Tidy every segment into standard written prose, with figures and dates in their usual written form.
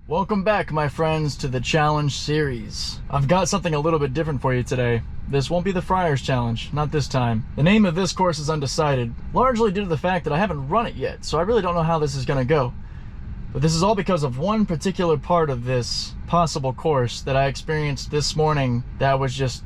Welcome back, my friends, to the challenge series. I've got something a little bit different for you today. This won't be the Friar's challenge, not this time. The name of this course is undecided, largely due to the fact that I haven't run it yet, so I really don't know how this is going to go. But this is all because of one particular part of this possible course that I experienced this morning that was just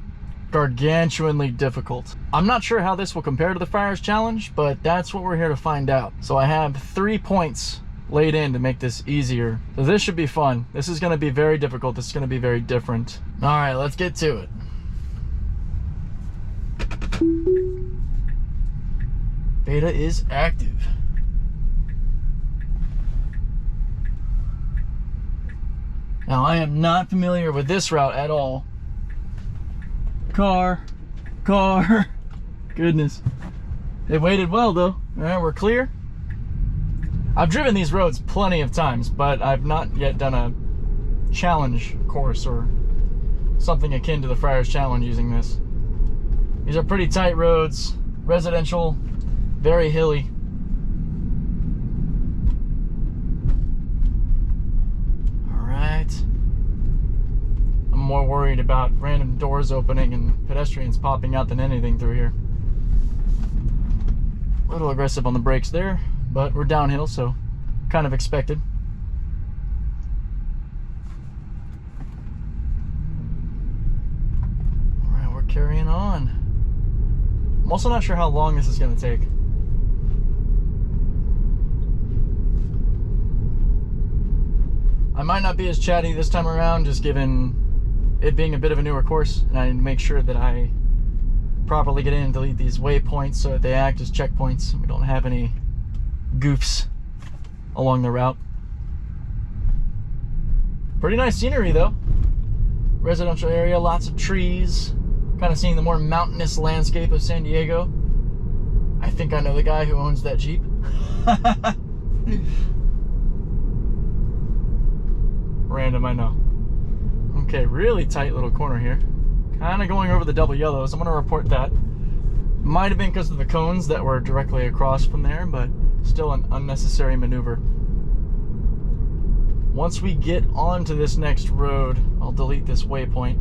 gargantuanly difficult. I'm not sure how this will compare to the Friar's challenge, but that's what we're here to find out. So I have 3 points laid in to make this easier. So this should be fun. This is going to be very difficult. This is going to be very different. All right, let's get to it. Beta is active. Now, I am not familiar with this route at all. Car. Goodness. They waited well, though. All right, we're clear. I've driven these roads plenty of times, but I've not yet done a challenge course or something akin to the Friar's challenge using this. These are pretty tight roads, residential, very hilly. All right. I'm more worried about random doors opening and pedestrians popping out than anything through here. A little aggressive on the brakes there, but we're downhill, so kind of expected. All right, we're carrying on. I'm also not sure how long this is going to take. I might not be as chatty this time around, just given it being a bit of a newer course, and I need to make sure that I properly get in and delete these waypoints so that they act as checkpoints and we don't have any goofs along the route. Pretty nice scenery though. Residential area, lots of trees. Kind of seeing the more mountainous landscape of San Diego. I think I know the guy who owns that Jeep. Random, I know. Okay, really tight little corner here. Kind of going over the double yellows. I'm going to report that. Might have been because of the cones that were directly across from there, but still an unnecessary maneuver. Once we get onto this next road, I'll delete this waypoint.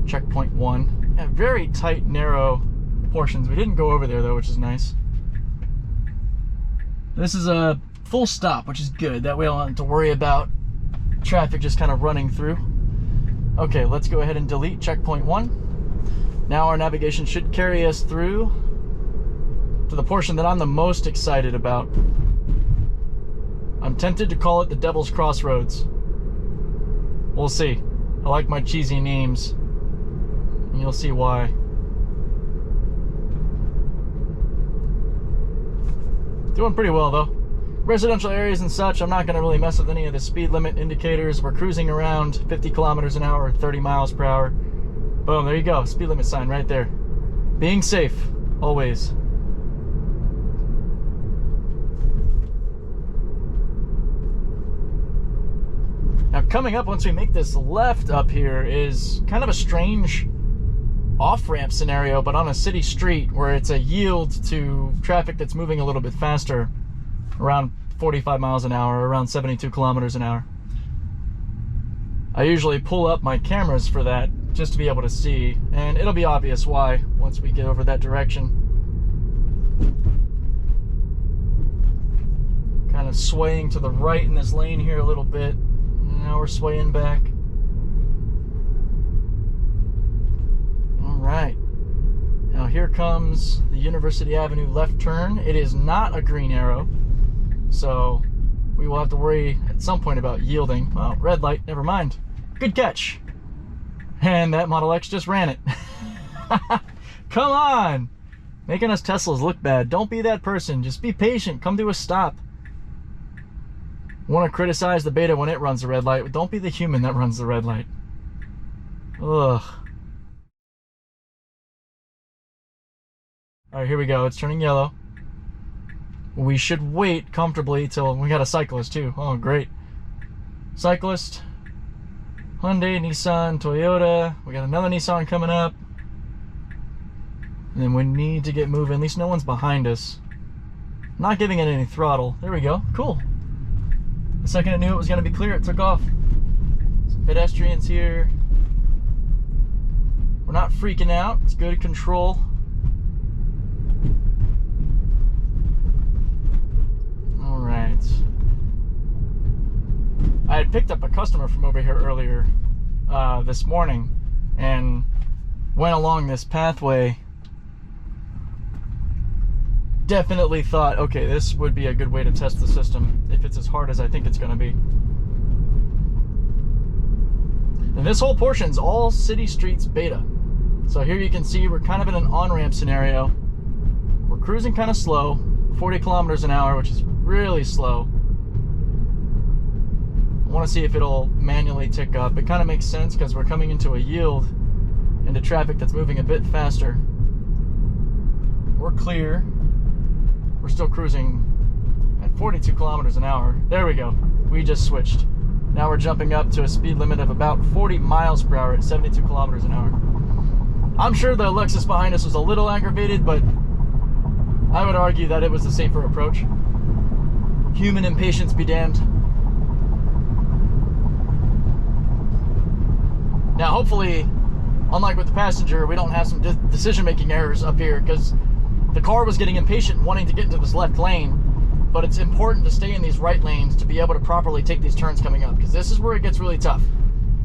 Checkpoint 1. Yeah, very tight, narrow portions. We didn't go over there though, which is nice. This is a full stop, which is good. That way I don't have to worry about traffic just kind of running through. Okay, let's go ahead and delete checkpoint 1. Now our navigation should carry us through to the portion that I'm the most excited about. I'm tempted to call it the Devil's Crossroads. We'll see. I like my cheesy names, and you'll see why. Doing pretty well though. Residential areas and such, I'm not going to really mess with any of the speed limit indicators. We're cruising around 50 kilometers an hour, 30 miles per hour. Boom, there you go. Speed limit sign right there. Being safe, always. Now coming up, once we make this left up here, is kind of a strange off-ramp scenario, but on a city street where it's a yield to traffic that's moving a little bit faster. Around 45 miles an hour, around 72 kilometers an hour. I usually pull up my cameras for that just to be able to see, and it'll be obvious why once we get over that direction. Kind of swaying to the right in this lane here a little bit. Now we're swaying back. All right. Now here comes the University Avenue left turn. It is not a green arrow, so we will have to worry at some point about yielding. Well, red light, never mind. Good catch. And that Model X just ran it. Come on! Making us Teslas look bad. Don't be that person. Just be patient. Come to a stop. Want to criticize the Beta when it runs the red light, but don't be the human that runs the red light. Ugh. Alright, here we go. It's turning yellow. We should wait comfortably till we got a cyclist too. Oh, great. Cyclist. Hyundai, Nissan, Toyota. We got another Nissan coming up. And then we need to get moving. At least no one's behind us. Not giving it any throttle. There we go. Cool. The second it knew it was going to be clear, it took off. Some pedestrians here. We're not freaking out. It's good control. All right. I had picked up a customer from over here earlier this morning and went along this pathway. Definitely thought, okay, this would be a good way to test the system if it's as hard as I think it's going to be. And this whole portion's all city streets beta. So here you can see we're kind of in an on-ramp scenario. We're cruising kind of slow, 40 kilometers an hour, which is really slow. I want to see if it'll manually tick up. It kind of makes sense because we're coming into a yield into traffic that's moving a bit faster. We're clear. We're still cruising at 42 kilometers an hour. There we go. We just switched. Now we're jumping up to a speed limit of about 40 miles per hour at 72 kilometers an hour. I'm sure the Lexus behind us was a little aggravated, but I would argue that it was the safer approach. Human impatience be damned. Now, hopefully, unlike with the passenger, we don't have some decision-making errors up here, because the car was getting impatient wanting to get into this left lane, but it's important to stay in these right lanes to be able to properly take these turns coming up, because this is where it gets really tough.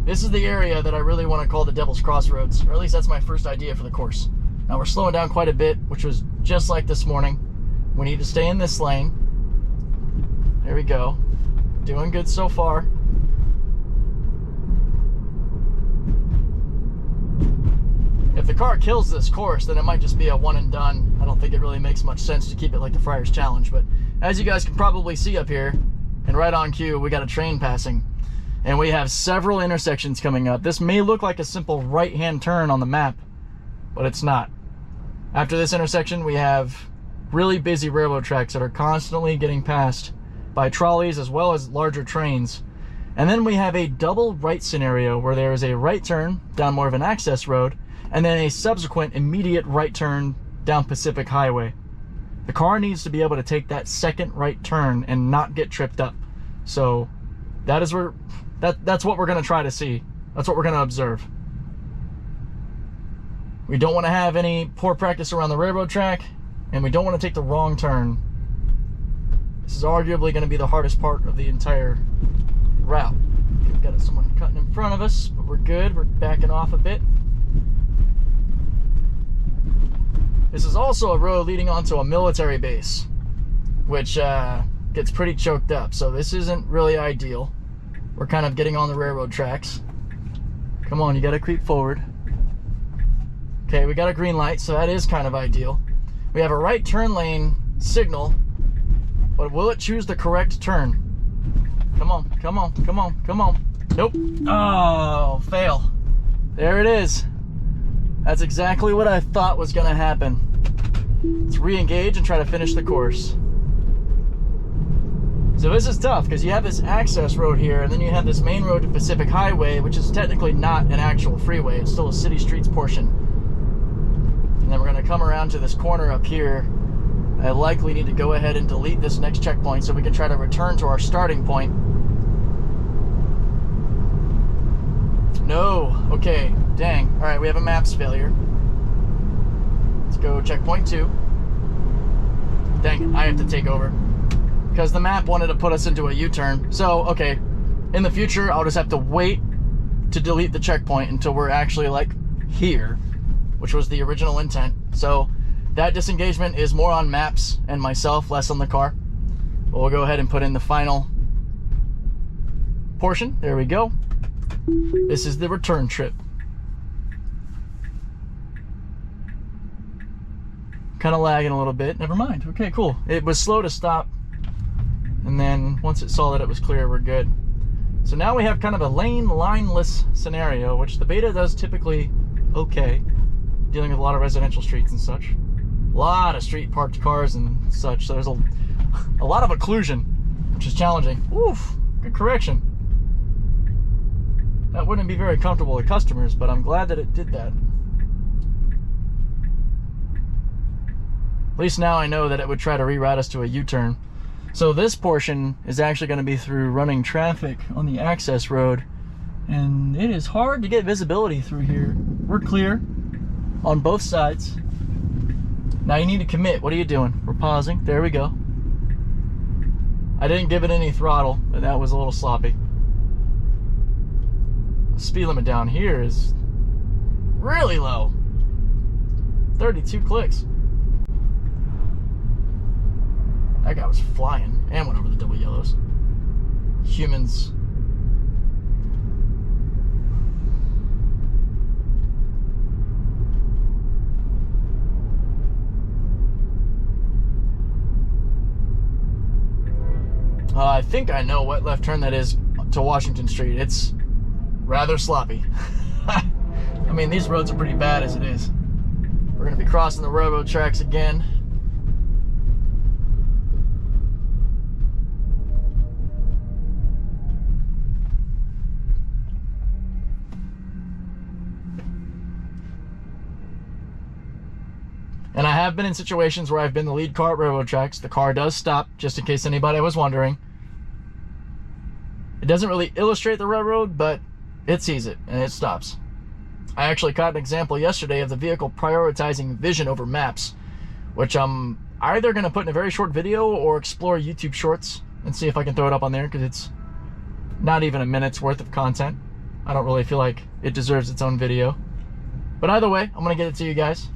This is the area that I really want to call the Devil's Crossroads, or at least that's my first idea for the course. Now we're slowing down quite a bit, which was just like this morning. We need to stay in this lane. There we go. Doing good so far. If the car kills this course, then it might just be a one and done. I don't think it really makes much sense to keep it like the Friar's Challenge, but as you guys can probably see up here, and right on cue, we got a train passing. And we have several intersections coming up. This may look like a simple right-hand turn on the map, but it's not. After this intersection, we have really busy railroad tracks that are constantly getting passed by trolleys as well as larger trains. And then we have a double right scenario where there is a right turn down more of an access road, and then a subsequent immediate right turn down Pacific Highway. The car needs to be able to take that second right turn and not get tripped up. So that is where that's what we're going to try to see. That's what we're going to observe. We don't want to have any poor practice around the railroad track, and we don't want to take the wrong turn. This is arguably going to be the hardest part of the entire route. We've got someone cutting in front of us, but we're good. We're backing off a bit. This is also a road leading onto a military base, which gets pretty choked up, so this isn't really ideal. We're kind of getting on the railroad tracks. Come on, you gotta creep forward. Okay, we got a green light, so that is kind of ideal. We have a right turn lane signal, but will it choose the correct turn? Come on, come on, come on, come on. Nope. Oh, fail. There it is. That's exactly what I thought was gonna happen. Let's re-engage and try to finish the course. So this is tough because you have this access road here, and then you have this main road to Pacific Highway, which is technically not an actual freeway. It's still a city streets portion. And then we're going to come around to this corner up here. I likely need to go ahead and delete this next checkpoint so we can try to return to our starting point. No. Okay. Dang. All right, we have a maps failure. Let's go checkpoint 2. Dang it, I have to take over, because the map wanted to put us into a U-turn. So, okay, in the future, I'll just have to wait to delete the checkpoint until we're actually, like, here, which was the original intent. So, that disengagement is more on maps and myself, less on the car. But we'll go ahead and put in the final portion. There we go. This is the return trip. Kind of lagging a little bit. Never mind. Okay, cool. It was slow to stop, and then once it saw that it was clear, we're good. So now we have kind of a lane lineless scenario, which the beta does typically okay, dealing with a lot of residential streets and such. A lot of street parked cars and such, so there's a lot of occlusion, which is challenging. Oof, good correction. That wouldn't be very comfortable with customers, but I'm glad that it did that. At least now I know that it would try to reroute us to a U-turn. So this portion is actually going to be through running traffic on the access road, and it is hard to get visibility through here. We're clear on both sides. Now you need to commit. What are you doing? We're pausing. There we go. I didn't give it any throttle, but that was a little sloppy. The speed limit down here is really low. 32 clicks. That guy was flying and went over the double yellows. Humans. I think I know what left turn that is to Washington Street. It's rather sloppy. I mean, these roads are pretty bad as it is. We're going to be crossing the railroad tracks again. And I have been in situations where I've been the lead car at railroad tracks. The car does stop, just in case anybody was wondering. It doesn't really illustrate the railroad, but it sees it, and it stops. I actually caught an example yesterday of the vehicle prioritizing vision over maps, which I'm either going to put in a very short video or explore YouTube Shorts and see if I can throw it up on there, because it's not even a minute's worth of content. I don't really feel like it deserves its own video. But either way, I'm going to get it to you guys.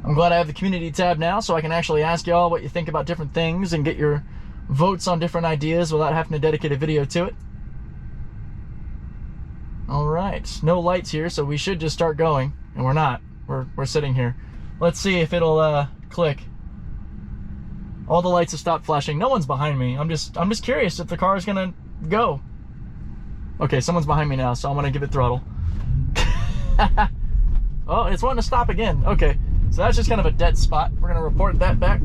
I'm glad I have the community tab now, so I can actually ask y'all what you think about different things and get your votes on different ideas without having to dedicate a video to it. Alright, no lights here, so we should just start going. And we're not. We're sitting here. Let's see if it'll click. All the lights have stopped flashing. No one's behind me. I'm just curious if the car is gonna go. Okay, someone's behind me now, so I'm gonna give it throttle. Oh, it's wanting to stop again. Okay. So that's just kind of a dead spot. We're going to report that back.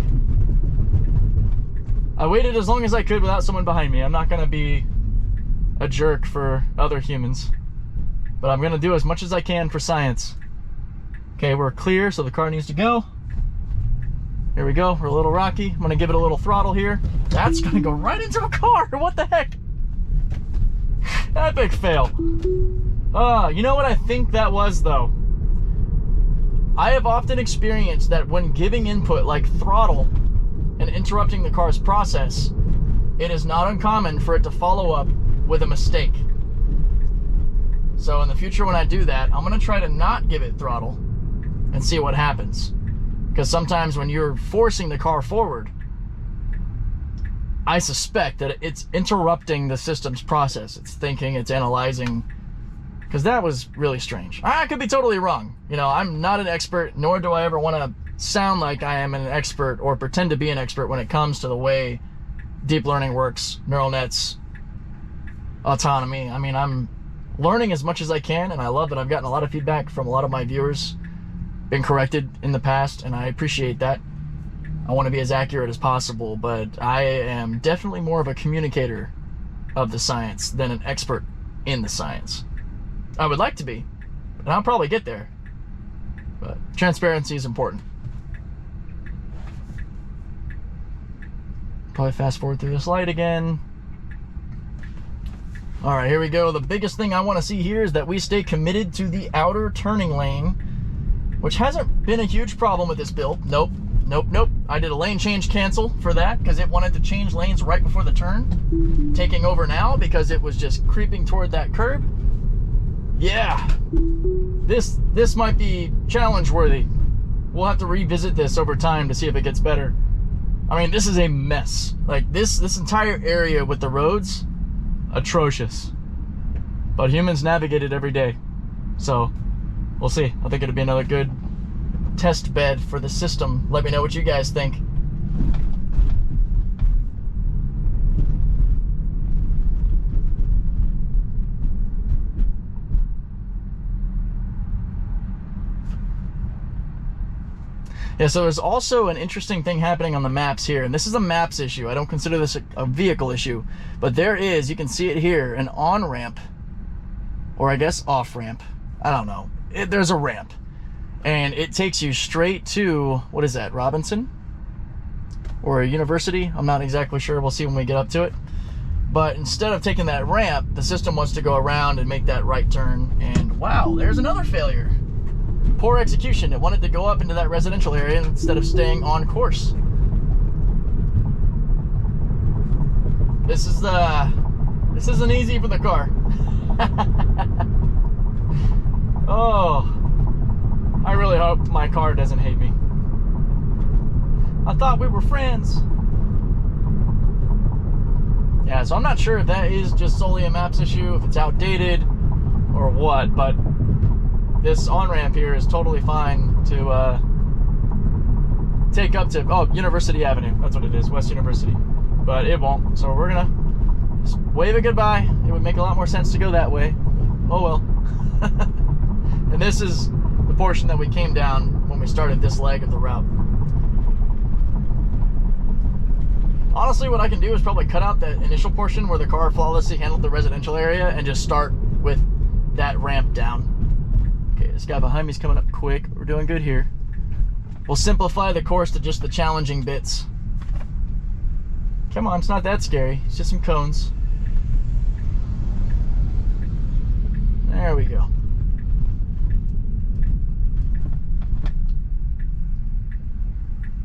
I waited as long as I could without someone behind me. I'm not going to be a jerk for other humans. But I'm going to do as much as I can for science. Okay, we're clear, so the car needs to go. Here we go. We're a little rocky. I'm going to give it a little throttle here. That's going to go right into a car. What the heck? Epic fail. You know what I think that was, though? I have often experienced that when giving input like throttle and interrupting the car's process, it is not uncommon for it to follow up with a mistake. So in the future when I do that, I'm going to try to not give it throttle and see what happens. Because sometimes when you're forcing the car forward, I suspect that it's interrupting the system's process. It's thinking, it's analyzing. Because that was really strange. I could be totally wrong. You know, I'm not an expert, nor do I ever want to sound like I am an expert or pretend to be an expert when it comes to the way deep learning works, neural nets, autonomy. I mean, I'm learning as much as I can, and I love that I've gotten a lot of feedback from a lot of my viewers, been corrected in the past, and I appreciate that. I want to be as accurate as possible, but I am definitely more of a communicator of the science than an expert in the science. I would like to be, and I'll probably get there. But transparency is important. Probably fast forward through this light again. All right, here we go. The biggest thing I want to see here is that we stay committed to the outer turning lane, which hasn't been a huge problem with this build. Nope. I did a lane change cancel for that because it wanted to change lanes right before the turn. Taking over now because it was just creeping toward that curb. Yeah, this might be challenge worthy. We'll have to revisit this over time to see if it gets better. I mean, this is a mess. Like this entire area with the roads, atrocious. But humans navigate it every day. So we'll see. I think it'll be another good test bed for the system. Let me know what you guys think. Yeah, so there's also an interesting thing happening on the maps here, and this is a maps issue. I don't consider this a vehicle issue, but there is, you can see it here, an on-ramp, or I guess off-ramp. I don't know. There's a ramp, and it takes you straight to, what is that, Robinson? or a university. I'm not exactly sure. We'll see when we get up to it. But instead of taking that ramp, the system wants to go around and make that right turn. And wow, there's another failure. Poor execution. It wanted to go up into that residential area instead of staying on course. This isn't easy for the car. Oh, I really hope my car doesn't hate me. I thought we were friends. Yeah, so I'm not sure if that is just solely a maps issue, if it's outdated or what, but this on-ramp here is totally fine to take up to, oh, University Avenue. That's what it is, West University. But it won't, so we're gonna just wave it goodbye. It would make a lot more sense to go that way. Oh well. And this is the portion that we came down when we started this leg of the route. Honestly, what I can do is probably cut out that initial portion where the car flawlessly handled the residential area and just start with that ramp down. Okay, this guy behind me is coming up quick. We're doing good here. We'll simplify the course to just the challenging bits. Come on, it's not that scary. It's just some cones. There we go.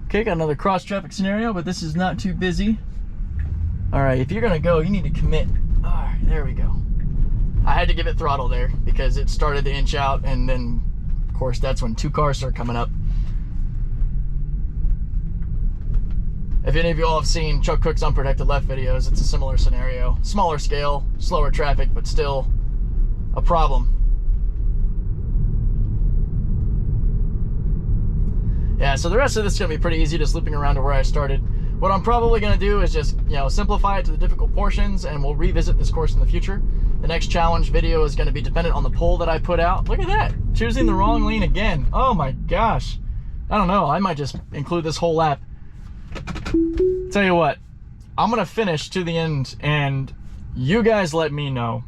Okay, got another cross traffic scenario, but this is not too busy. All right, if you're gonna go, you need to commit. All right, there we go. I had to give it throttle there because it started to inch out, and then, of course, that's when two cars start coming up. If any of you all have seen Chuck Cook's Unprotected Left videos, it's a similar scenario. Smaller scale, slower traffic, but still a problem. Yeah, so the rest of this is going to be pretty easy, just looping around to where I started. What I'm probably going to do is just, simplify it to the difficult portions, and we'll revisit this course in the future. The next challenge video is going to be dependent on the poll that I put out. Look at that, choosing the wrong lane again. Oh my gosh. I don't know, I might just include this whole lap. Tell you what, I'm going to finish to the end, and you guys let me know.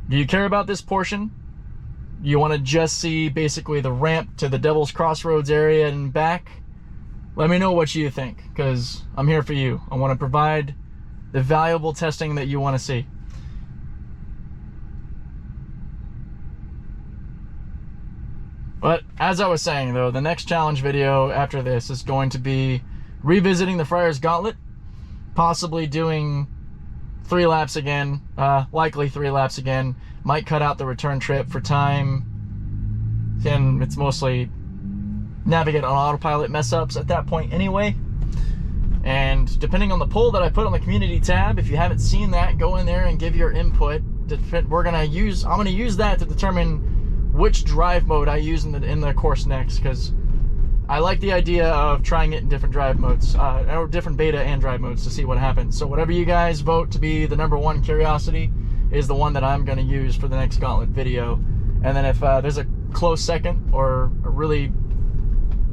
Do you care about this portion? You want to just see basically the ramp to the Devil's Crossroads area and back? Let me know what you think, because I'm here for you. I want to provide the valuable testing that you want to see. But as I was saying though, the next challenge video after this is going to be revisiting the Friar's Gauntlet, possibly doing 3 laps again, likely 3 laps again. Might cut out the return trip for time, and it's mostly navigate on autopilot mess ups at that point anyway. And depending on the poll that I put on the community tab, if you haven't seen that, go in there and give your input. I'm gonna use that to determine which drive mode I use in the course next, because I like the idea of trying it in different drive modes, or different beta and drive modes to see what happens. So whatever you guys vote to be the #1 curiosity is the one that I'm going to use for the next Gauntlet video. And then if there's a close second or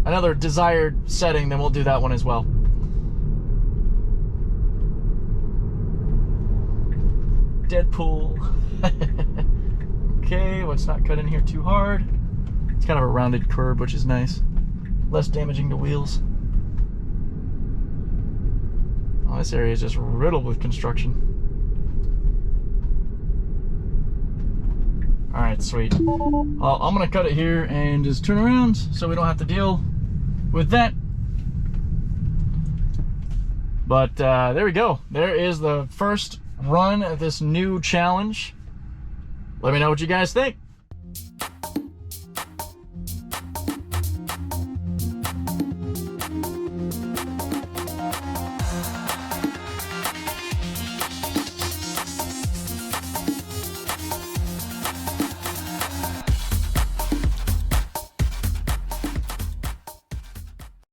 another desired setting, then we'll do that one as well. Deadpool. Okay, let's not cut in here too hard. It's kind of a rounded curb, which is nice. Less damaging to wheels. Oh, this area is just riddled with construction. Alright, sweet. Well, I'm going to cut it here and just turn around so we don't have to deal with that. But there we go. There is the first run of this new challenge. Let me know what you guys think.